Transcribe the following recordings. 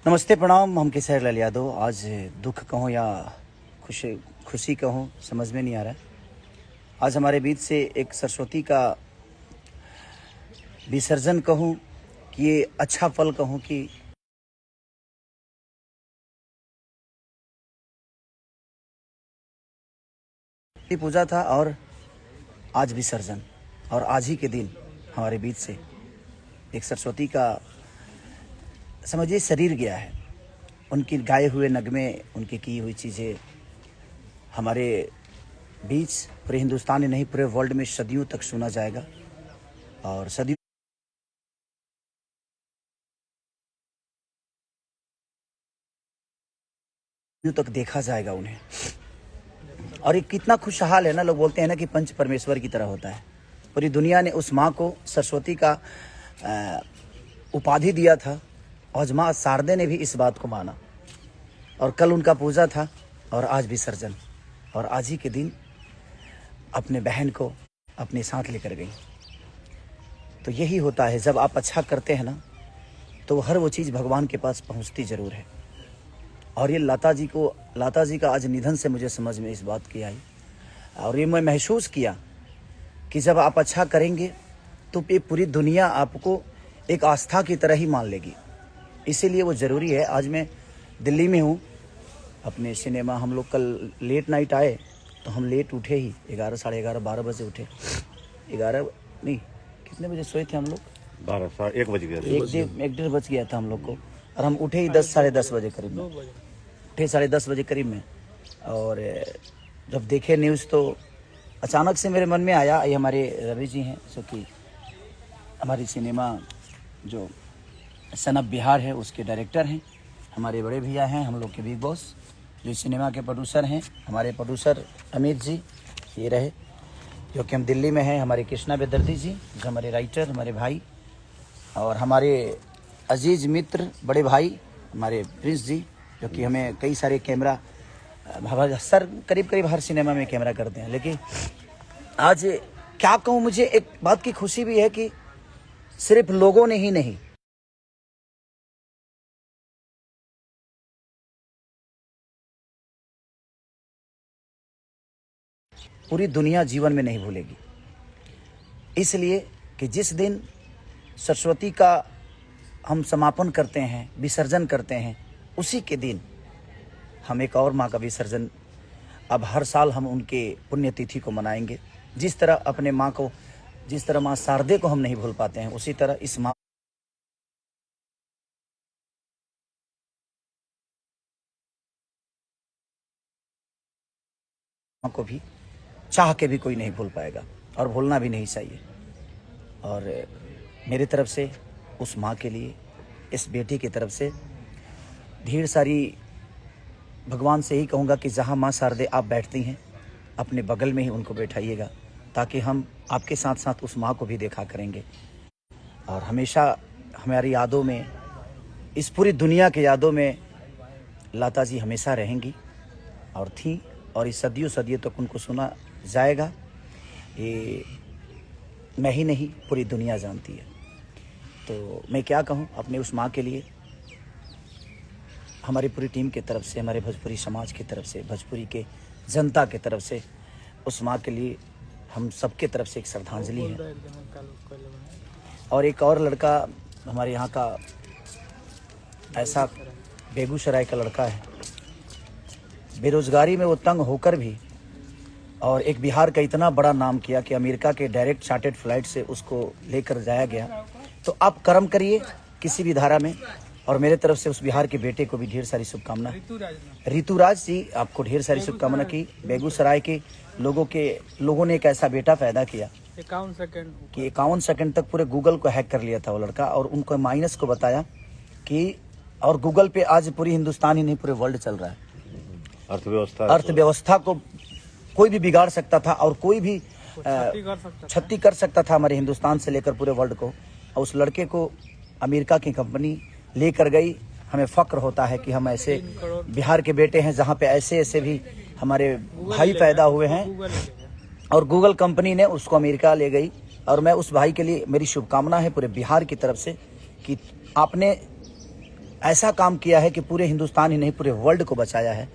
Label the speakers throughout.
Speaker 1: नमस्ते प्रणाम। हम केसर लाल यादव। आज दुख कहूँ या खुशी कहूँ समझ में नहीं आ रहा है। आज हमारे बीच से एक सरस्वती का विसर्जन कहूँ कि ये अच्छा पल कहूँ कि पूजा था और आज विसर्जन, और आज ही के दिन हमारे बीच से एक सरस्वती का समझिए शरीर गया है। उनकी गाए हुए नगमे, उनकी की हुई चीज़ें हमारे बीच पूरे हिंदुस्तान में नहीं पूरे वर्ल्ड में सदियों तक सुना जाएगा और सदियों तक देखा जाएगा उन्हें। और ये कितना खुशहाल है ना, लोग बोलते हैं ना कि पंच परमेश्वर की तरह होता है। पूरी दुनिया ने उस माँ को सरस्वती का उपाधि दिया था। आज माँ शारदे ने भी इस बात को माना और कल उनका पूजा था और आज विसर्जन, और आज ही के दिन अपने बहन को अपने साथ लेकर गई। तो यही होता है, जब आप अच्छा करते हैं ना तो हर वो चीज़ भगवान के पास पहुंचती ज़रूर है। और ये लता जी का आज निधन से मुझे समझ में इस बात की आई, और ये मैं महसूस किया कि जब आप अच्छा करेंगे तो ये पूरी दुनिया आपको एक आस्था की तरह ही मान लेगी। इसीलिए वो ज़रूरी है। आज मैं दिल्ली में हूँ अपने सिनेमा। हम लोग कल लेट नाइट आए तो हम लेट उठे ही, 11, साढ़े 11, 12 बजे उठे। 11 नहीं, कितने बजे सोए थे हम लोग?
Speaker 2: 12, 1 बज गया।
Speaker 1: 1-1:30 बज गया था हम लोग को, और हम उठे ही 10, साढ़े 10 बजे करीब में। उठे 10:30 बजे करीब में, और जब देखे न्यूज़ तो अचानक से मेरे मन में आया, ये हमारे रवि जी हैं जो कि हमारी सिनेमा जो सन ऑफ बिहार है उसके डायरेक्टर हैं, हमारे बड़े भैया हैं, हम लोग के बिग बॉस जो सिनेमा के प्रोड्यूसर हैं। हमारे प्रोड्यूसर अमित जी ये रहे जो कि हम दिल्ली में हैं। हमारे कृष्णा बेदर्दी जी जो हमारे राइटर, हमारे भाई, और हमारे अजीज़ मित्र बड़े भाई हमारे प्रिंस जी जो कि हमें कई सारे कैमरा सर करीब हर सिनेमा में कैमरा करते हैं। लेकिन आज क्या कहूँ, मुझे एक बात की खुशी भी है कि सिर्फ लोगों ने ही नहीं, पूरी दुनिया जीवन में नहीं भूलेगी। इसलिए कि जिस दिन सरस्वती का हम समापन करते हैं, विसर्जन करते हैं, उसी के दिन हम एक और माँ का विसर्जन अब हर साल हम उनके पुण्यतिथि को मनाएंगे। जिस तरह अपने माँ को, जिस तरह माँ शारदे को हम नहीं भूल पाते हैं, उसी तरह इस माँ को भी चाह के भी कोई नहीं भूल पाएगा, और भूलना भी नहीं चाहिए। और मेरी तरफ से उस माँ के लिए, इस बेटी की तरफ से ढेर सारी, भगवान से ही कहूँगा कि जहाँ माँ शारदे आप बैठती हैं अपने बगल में ही उनको बैठाइएगा, ताकि हम आपके साथ साथ उस माँ को भी देखा करेंगे। और हमेशा हमारी यादों में, इस पूरी दुनिया के यादों में लता जी हमेशा रहेंगी और थी, और इस सदियों तक उनको सुना जाएगा। ये मैं ही नहीं, पूरी दुनिया जानती है। तो मैं क्या कहूँ अपने उस माँ के लिए, हमारी पूरी टीम की तरफ से, हमारे भोजपुरी समाज की तरफ से, भोजपुरी के जनता की तरफ से उस माँ के लिए हम सबके तरफ से एक श्रद्धांजलि है। और एक और लड़का हमारे यहाँ का, ऐसा बेगूसराय का लड़का है, बेरोजगारी में वो तंग होकर भी, और एक बिहार का इतना बड़ा नाम किया कि अमेरिका के डायरेक्ट चार्टेड फ्लाइट से उसको लेकर जाया गया। तो आप कर्म करिए किसी भी धारा में, और मेरे तरफ से उस बिहार के बेटे को भी ढेर सारी शुभकामना। ऋतुराज जी आपको ढेर सारी शुभकामना की। बेगूसराय के लोगों ने एक ऐसा बेटा पैदा किया 51 सेकंड तक पूरे गूगल को हैक कर लिया था वो लड़का, और उनको माइनस को बताया कि, और गूगल पे आज पूरी हिंदुस्तान ही नहीं पूरे वर्ल्ड चल रहा है। अर्थव्यवस्था को कोई भी बिगाड़ सकता था, और कोई भी क्षति कर सकता था हमारे हिंदुस्तान से लेकर पूरे वर्ल्ड को। और उस लड़के को अमेरिका की कंपनी लेकर गई। हमें फक्र होता है कि हम ऐसे बिहार के बेटे हैं जहां पे ऐसे भी हमारे भाई पैदा हुए हैं, और गूगल कंपनी ने उसको अमेरिका ले गई। और मैं उस भाई के लिए, मेरी शुभकामना है पूरे बिहार की तरफ से कि आपने ऐसा काम किया है कि पूरे हिंदुस्तान ही नहीं पूरे वर्ल्ड को बचाया है।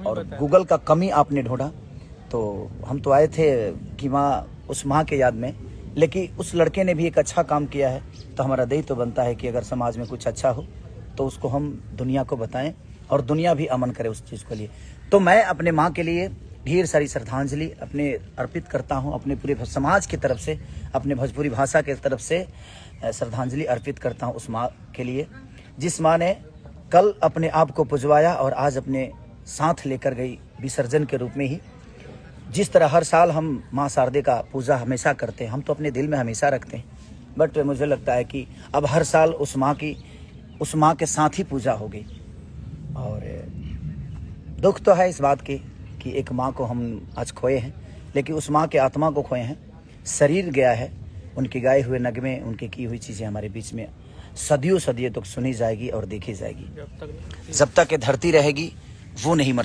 Speaker 1: और गूगल का कमी आपने ढूंढा, तो हम तो आए थे कि माँ उस माँ के याद में, लेकिन उस लड़के ने भी एक अच्छा काम किया है। तो हमारा दायित्व तो बनता है कि अगर समाज में कुछ अच्छा हो तो उसको हम दुनिया को बताएं और दुनिया भी अमन करे उस चीज़ के लिए। तो मैं अपने माँ के लिए ढेर सारी श्रद्धांजलि अपने अर्पित करता हूँ, अपने पूरे समाज की तरफ से, अपने भोजपुरी भाषा के तरफ से श्रद्धांजलि अर्पित करता हूँ उस माँ के लिए, जिस माँ ने कल अपने आप को पुजवाया और आज अपने साथ लेकर गई विसर्जन के रूप में ही। जिस तरह हर साल हम माँ शारदे का पूजा हमेशा करते हैं, हम तो अपने दिल में हमेशा रखते हैं, बट मुझे लगता है कि अब हर साल उस माँ के साथ ही पूजा होगी। और दुख तो है इस बात की कि एक माँ को हम आज खोए हैं, लेकिन उस माँ के आत्मा को खोए हैं। शरीर गया है, उनके गाए हुए नगमे, उनकी की हुई चीज़ें हमारे बीच में सदियों तक सुनी जाएगी और देखी जाएगी। जब तक ये धरती रहेगी वो नहीं मर